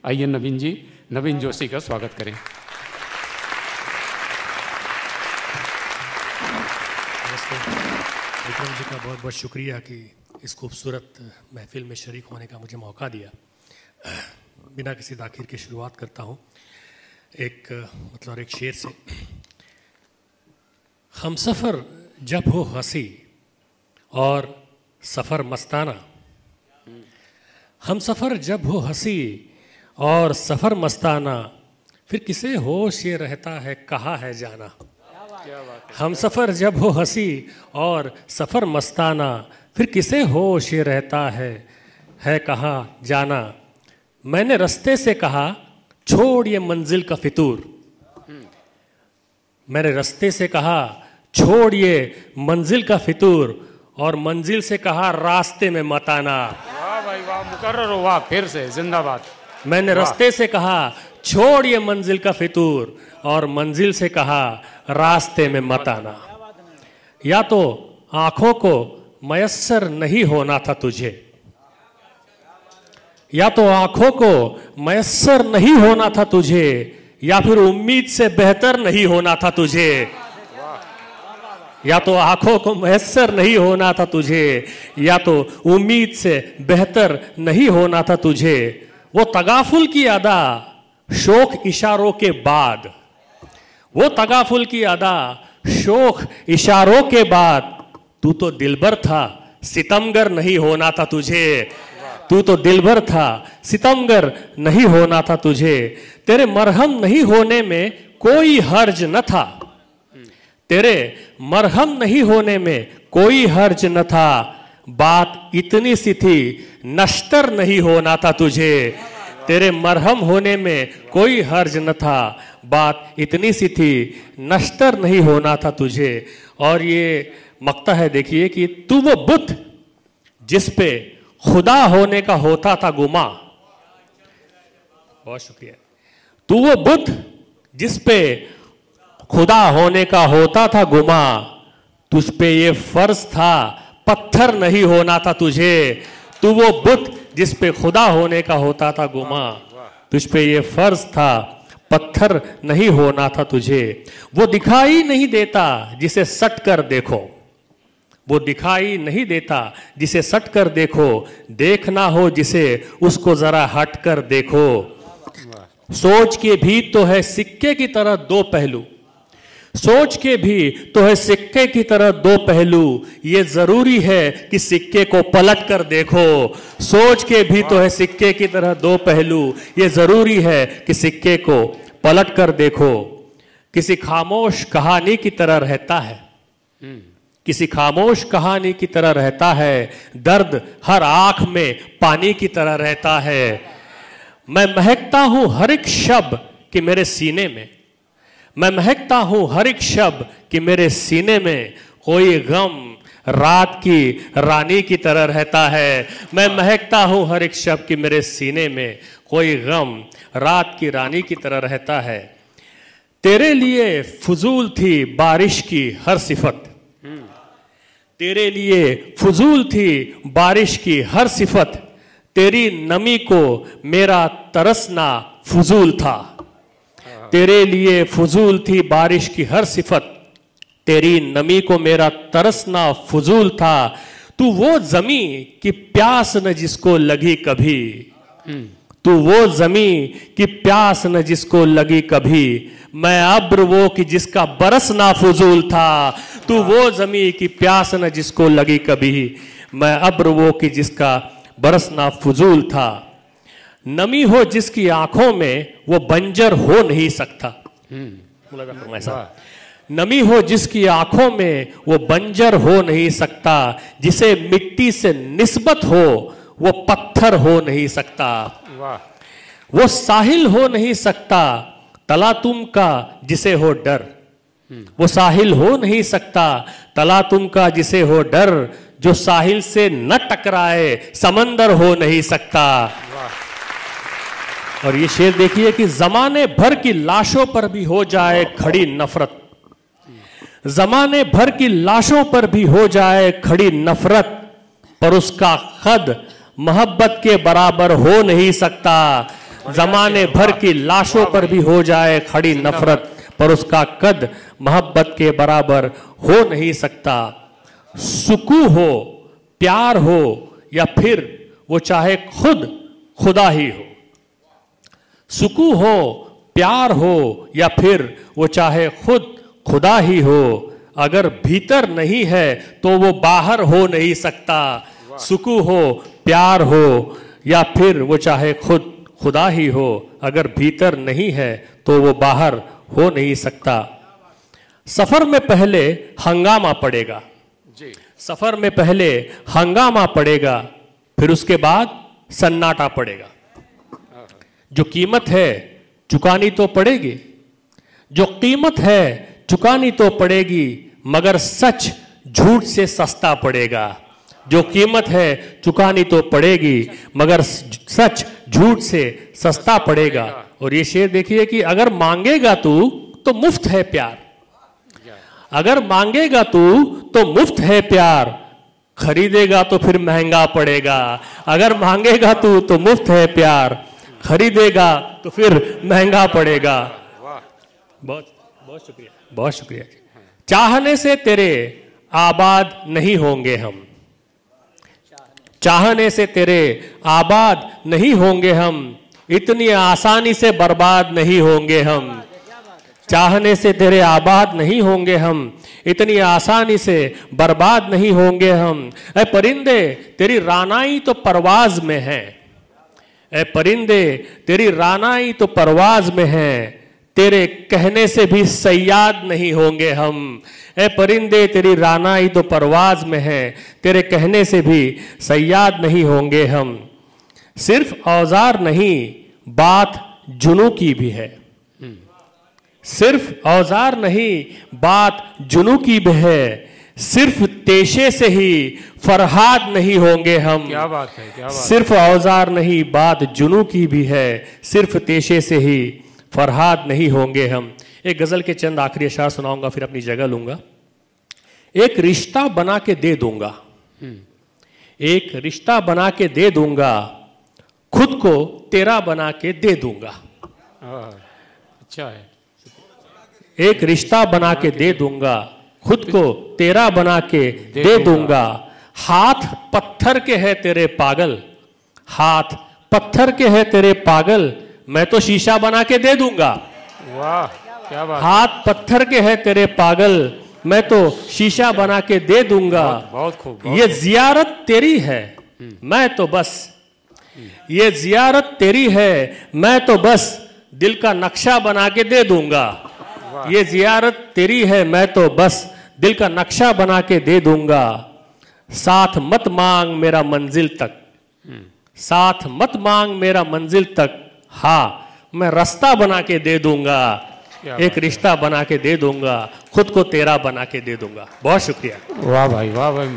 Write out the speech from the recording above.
आइए नवीन जी, नवीन जोशी का स्वागत करें। विक्रम जी का बहुत बहुत शुक्रिया कि इस खूबसूरत महफिल में शरीक होने का मुझे मौका दिया। बिना किसी ताख़ीर की शुरुआत करता हूँ एक शेर से। हमसफ़र जब हो हंसी और सफ़र मस्ताना, हमसफ़र जब हो हंसी और सफ़र मस्ताना, फिर किसे होश ये रहता है कहाँ है जाना। हमसफ़र जब हो हंसी और सफ़र मस्ताना, फिर किसे होश ये रहता है कहाँ जाना। मैंने रास्ते से कहा छोड़ ये मंजिल का फितूर, मैंने रास्ते से कहा छोड़ ये मंजिल का फितूर, और मंजिल से कहा रास्ते में मत आना। वाह भाई वाह, मुकर्रर हो, वाह, फिर से जिंदाबाद। मैंने रास्ते से कहा छोड़ ये मंजिल का फितूर, और मंजिल से कहा रास्ते में मत आना। या तो आंखों को मयस्सर नहीं होना था तुझे, या तो आंखों को मयस्सर नहीं होना था तुझे, या फिर उम्मीद से बेहतर नहीं होना था तुझे। या तो आंखों को मयस्सर नहीं होना था तुझे, या तो उम्मीद से बेहतर नहीं होना था तुझे। वो तगाफुल की अदा शोक इशारों के बाद, वो तगाफुल की अदा शोक इशारों के बाद, तू तो दिलबर था सितमगर नहीं होना था तुझे। तू तो दिलबर था सितमगर नहीं होना था तुझे। तेरे मरहम नहीं होने में कोई हर्ज न था, तेरे मरहम नहीं होने में कोई हर्ज न था। बात इतनी सी थी नश्तर नहीं होना था तुझे। तेरे मरहम होने में कोई हर्ज न था, बात इतनी सी थी नश्तर नहीं होना था तुझे। और ये मक्ता है, देखिए कि तू वो बुत जिस पे खुदा होने का होता था गुमा। बहुत शुक्रिया। तू वो बुत जिस पे खुदा होने का होता था गुमा, तुझ पे ये फर्ज था पत्थर नहीं होना था तुझे। तू वो बुत जिस पे खुदा होने का होता था गुमा, तुझ पे ये फर्ज था पत्थर नहीं होना था तुझे। वो दिखाई नहीं देता जिसे सट कर देखो, वो दिखाई नहीं देता जिसे सट कर देखो। देखना हो जिसे उसको जरा हट कर देखो। सोच के भी तो है सिक्के की तरह दो पहलू, सोच के भी तो है सिक्के की तरह दो पहलू। ये जरूरी है कि सिक्के को पलट कर देखो। सोच के भी तो है सिक्के की तरह दो पहलू, ये जरूरी है कि सिक्के को पलट कर देखो। किसी खामोश कहानी की तरह रहता है, किसी खामोश कहानी की तरह रहता है। दर्द हर आंख में पानी की तरह रहता है। मैं महकता हूं हर एक शब्द कि मेरे सीने में, मैं महकता हूं हर एक शब्द कि मेरे सीने में कोई गम रात की रानी की तरह रहता है। मैं महकता हूं हर एक शब्द कि मेरे सीने में कोई गम रात की रानी की तरह रहता है। तेरे लिए फजूल थी बारिश की हर सिफत, तेरे लिए फजूल थी बारिश की हर सिफत। तेरी नमी को मेरा तरसना फजूल था, तेरे लिए फजूल थी बारिश की हर सिफत। तेरी नमी को मेरा तरसना फजूल था। तू वो जमी की प्यास न जिसको लगी कभी, तू वो जमी की प्यास न जिसको लगी कभी। मैं अब्र वो कि जिसका बरसना फजूल था। तू वो जमी की प्यास न जिसको लगी कभी, मैं अब्र वो कि जिसका बरसना फजूल था। नमी हो जिसकी आंखों में वो बंजर हो नहीं सकता। नमी हो जिसकी आंखों में वो बंजर हो नहीं सकता। जिसे मिट्टी से निस्बत हो वो पत्थर हो नहीं सकता। वो साहिल हो नहीं सकता तलातुम का जिसे हो डर, वो साहिल हो नहीं सकता तलातुम का जिसे हो डर। जो साहिल से न टकराए समंदर हो नहीं सकता। और ये शेर देखिए कि जमाने भर की लाशों पर भी हो जाए खड़ी नफरत, जमाने भर की लाशों पर भी हो जाए खड़ी नफरत, पर उसका कद मोहब्बत के बराबर हो नहीं सकता। जमाने भर की लाशों पर भी हो जाए खड़ी नफरत, पर उसका कद मोहब्बत के बराबर हो नहीं सकता। सुकून हो, प्यार हो, या फिर वो चाहे खुद खुदा ही हो। सुकून हो, प्यार हो, या फिर वो चाहे खुद खुदा ही हो, अगर भीतर नहीं है तो वो बाहर हो नहीं सकता। सुकून हो, प्यार हो, या फिर वो चाहे खुद खुदा ही हो, अगर भीतर नहीं है तो वो बाहर हो नहीं सकता। सफर में पहले हंगामा पड़ेगा जी। सफर में पहले हंगामा पड़ेगा, फिर उसके बाद सन्नाटा पड़ेगा। जो कीमत है चुकानी तो पड़ेगी, जो कीमत है चुकानी तो पड़ेगी, मगर सच झूठ से सस्ता पड़ेगा। जो कीमत है चुकानी तो पड़ेगी, मगर सच झूठ से सस्ता पड़ेगा। और ये शेर देखिए कि अगर मांगेगा तू तो मुफ्त है प्यार, अगर मांगेगा तू तो मुफ्त है प्यार, खरीदेगा तो फिर महंगा पड़ेगा। अगर मांगेगा तू तो मुफ्त है प्यार, खरीदेगा तो फिर महंगा पड़ेगा। बहुत बहुत शुक्रिया, बहुत शुक्रिया। चाहने से तेरे आबाद नहीं होंगे हम, चाहने से तेरे आबाद नहीं होंगे हम, इतनी आसानी से बर्बाद नहीं होंगे हम। चाहने से तेरे आबाद नहीं होंगे हम, इतनी आसानी से बर्बाद नहीं होंगे हम। ऐ परिंदे तेरी रानाई तो परवाज में है, ऐ परिंदे तेरी रानाई तो परवाज में है, तेरे कहने से भी सयाद नहीं होंगे हम। ऐ परिंदे तेरी रानाई तो परवाज में है, तेरे कहने से भी सयाद नहीं होंगे हम। सिर्फ औजार नहीं बात जुनू की भी है, सिर्फ औजार नहीं बात जुनू की भी है, सिर्फ तेशे से ही फरहाद नहीं होंगे हम। क्या बात है, क्या बात। सिर्फ औजार नहीं बात जुनू की भी है, सिर्फ तेशे से ही फरहाद नहीं होंगे हम। एक गजल के चंद आखिरी अशार सुनाऊंगा, फिर अपनी जगह लूंगा। एक रिश्ता बना के दे दूंगा, एक रिश्ता बना के दे दूंगा, खुद को तेरा बना के दे दूंगा। अच्छा है। एक रिश्ता बना के दे दूंगा, खुद को तेरा बना के दे दूंगा। हाथ पत्थर के है तेरे पागल, हाथ पत्थर के है तेरे पागल, मैं तो शीशा बना के दे दूंगा। वाह, क्या बात। हाथ पत्थर के है तेरे पागल, मैं तो शीशा बना के दे दूंगा। बहुत खूब। ये जियारत तेरी है, मैं तो बस, ये जियारत तेरी है, मैं तो बस दिल का नक्शा बना के दे दूंगा। ये जियारत तेरी है, मैं तो बस दिल का नक्शा बना के दे दूंगा। साथ मत मांग मेरा मंजिल तक, साथ मत मांग मेरा मंजिल तक, हाँ मैं रास्ता बना के दे दूंगा। एक रिश्ता बना के दे दूंगा, खुद को तेरा बना के दे दूंगा। बहुत शुक्रिया। वाह भाई, वाह भाई।